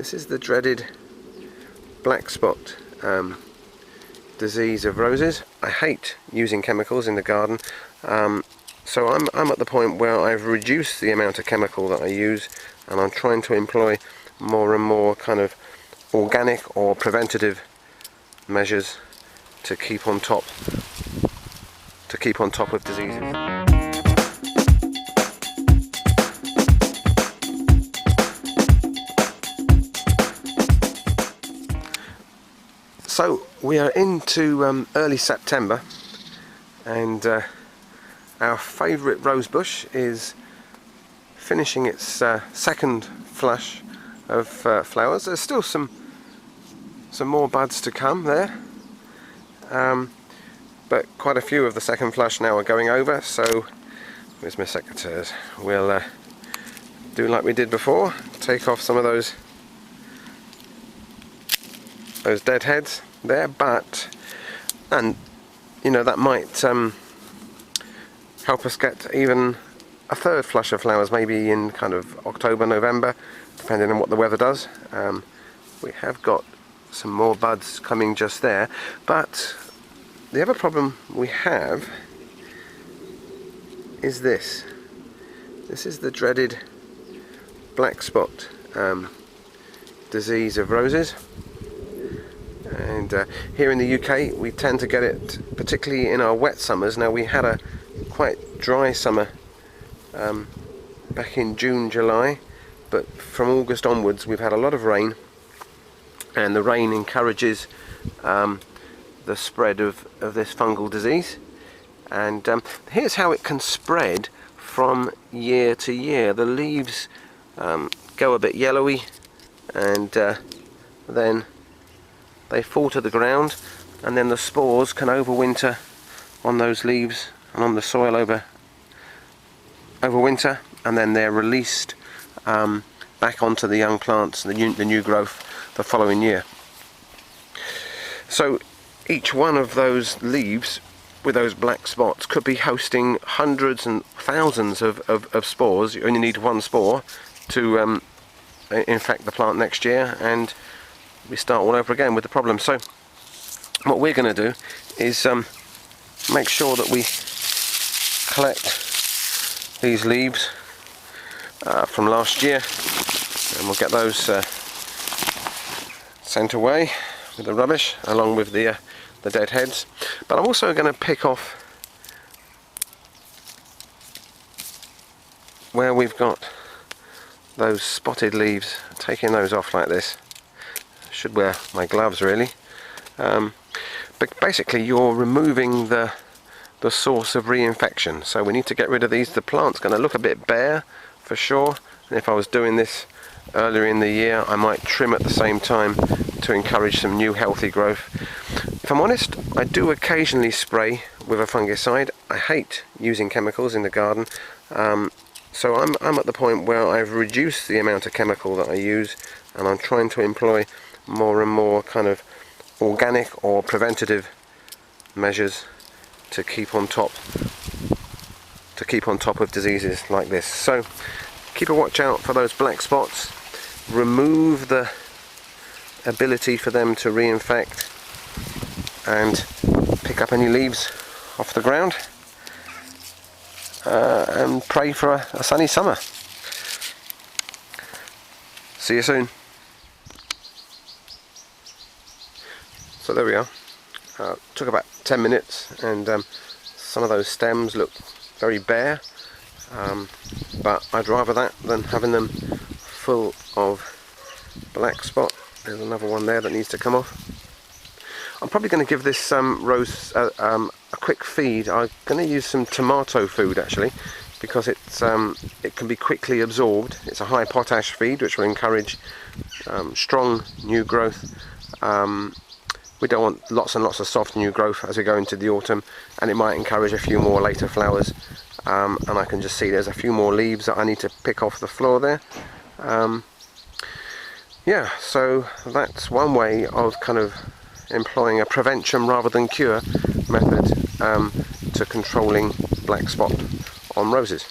This is the dreaded black spot disease of roses. I hate using chemicals in the garden, so I'm at the point where I've reduced the amount of chemical that I use, and I'm trying to employ more and more kind of organic or preventative measures to keep on top of diseases. So we are into early September, and our favourite rose bush is finishing its second flush of flowers. There's still some more buds to come there, but quite a few of the second flush now are going over. So where's my secateurs? We'll do like we did before, take off some of those dead heads there, and you know, that might help us get even a third flush of flowers, maybe in kind of October, November, depending on what the weather does. We have got some more buds coming just there, but the other problem we have is this. This is the dreaded black spot disease of roses. And here in the UK we tend to get it particularly in our wet summers. Now, we had a quite dry summer back in June, July, but from August onwards we've had a lot of rain, and the rain encourages the spread of this fungal disease. And here's how it can spread from year to year. The leaves go a bit yellowy, and then they fall to the ground, and then the spores can overwinter on those leaves and on the soil over winter, and then they're released back onto the young plants, the new growth, the following year. So each one of those leaves with those black spots could be hosting hundreds and thousands of spores. You only need one spore to infect the plant next year, and we start all over again with the problem. So what we're going to do is make sure that we collect these leaves from last year, and we'll get those sent away with the rubbish along with the dead heads. But I'm also going to pick off where we've got those spotted leaves, taking those off like this. Should wear my gloves really, but basically you're removing the source of reinfection. So we need to get rid of these. The plant's going to look a bit bare for sure, and if I was doing this earlier in the year I might trim at the same time to encourage some new healthy growth. If I'm honest, I do occasionally spray with a fungicide. I hate using chemicals in the garden, so I'm at the point where I've reduced the amount of chemical that I use, and I'm trying to employ more and more kind of organic or preventative measures to keep on top of diseases like this. So keep a watch out for those black spots, remove the ability for them to reinfect, and pick up any leaves off the ground, and pray for a sunny summer. See you soon. So there we are. Took about 10 minutes, and some of those stems look very bare, but I'd rather that than having them full of black spot. There's another one there that needs to come off. I'm probably going to give this rose a quick feed. I'm going to use some tomato food actually, because it can be quickly absorbed. It's a high potash feed which will encourage strong new growth. We don't want lots and lots of soft new growth as we go into the autumn, and it might encourage a few more later flowers. And I can just see there's a few more leaves that I need to pick off the floor there. Yeah, so that's one way of kind of employing a prevention rather than cure method to controlling black spot on roses.